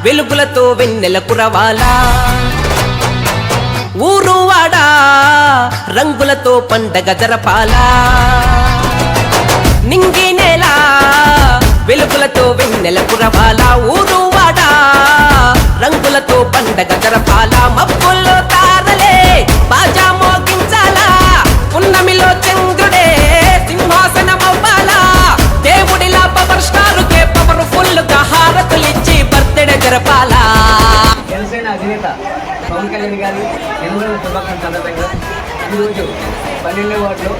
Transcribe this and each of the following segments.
వెలుగులతో వెన్నెల కురవాలా ఊరువాడా రంగులతో పండగ జరపాలా నింగి నేల వెలుగులతో వెన్నెల కురవాలా ఊరువాడా రంగులతో పండగ జరపాలా మబ్బుల్లో తారలే బాజా మోగించాలా పున్నమిలో చంద్రుడే సింహాసనమవ్వాలా దేవుడిలా పవర్ స్టారుకే పవర్ ఫుల్ గా హారతులిచ్చి బర్త్డే జరపాలా. జనసేన అధినేత పవన్ కళ్యాణ్ గారి జన్మదిన శుభాకాంక్షల సందర్భంగా ఈరోజు 12వ వార్డులో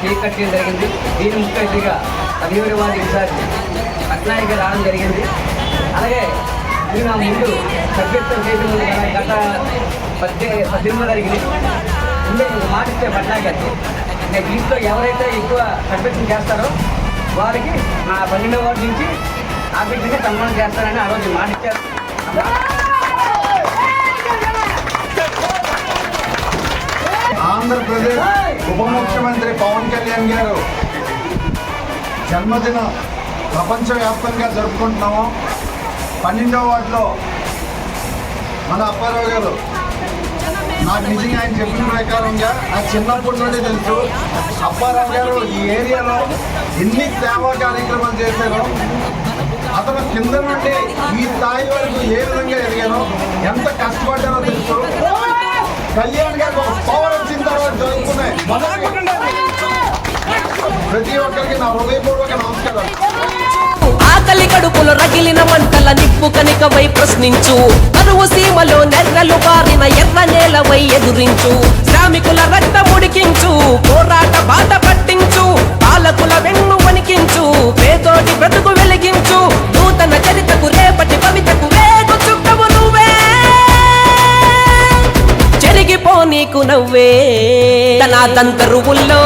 కేక్ కట్ చేయడం జరిగింది. దీని ముఖ్య అతిథిగా 17వ వార్డు ఇన్ఛార్జ్ పట్నాయక్ గారు రావడం జరిగింది. అలాగే దీని ముందు సభ్యత్వం చేయడం గత 18 జరిగింది. ముందే మాట ఇస్తే పట్నాయక్ గారికి దీంట్లో ఎవరైతే ఎక్కువ సభ్యత్వం చేస్తారో వారికి నా 12వ వార్డు నుంచి ఆఫీసుగా సన్మానం చేస్తారని ఆ రోజు మాట ఇచ్చారు. ఆంధ్రప్రదేశ్ ఉప ముఖ్యమంత్రి పవన్ కళ్యాణ్ గారు జన్మదిన ప్రపంచవ్యాప్తంగా జరుపుకుంటున్నాము. 12వ వార్డులో మన అప్పారావు గారు నాకు నిజంగా ఆయన చెప్పిన ప్రకారంగా నాకు చిన్నప్పటి నుండి తెలుసు. అప్పారావు గారు ఈ ఏరియాలో ఎన్ని సేవా కార్యక్రమాలు చేశారో, అతను కింద నుండి ఈ స్థాయి వరకు ఏ విధంగా ఎదిగానో, ఎంత కష్టపడ్డారో తెలుసు. కళ్యాణ్ గారు పవర్ వచ్చిన తర్వాత జరుపుకునే ప్రతి ఒక్కరికి నా హృదయపూర్వక నమస్కారాలు. ఆకలి కడుపులో రగిలిన మంటల నిప్పు కనికవై ప్రశ్నించు, కరువు సీమలో నెర్రలు బారిన ఎర్ర నేలవై ఎదురించు, శ్రామికుల రక్తం ఉడికించు, పోరాట బాట పట్టించు, పాలకుల వెన్ను వణికించు, పేదోటి బ్రతుకు వెలిగించు, నూతన చరితకు రేపటి కవితకు వేగు చుక్కవు నువ్వే, చెరిగిపో నీకు నవ్వే తన తంతరువుల్లో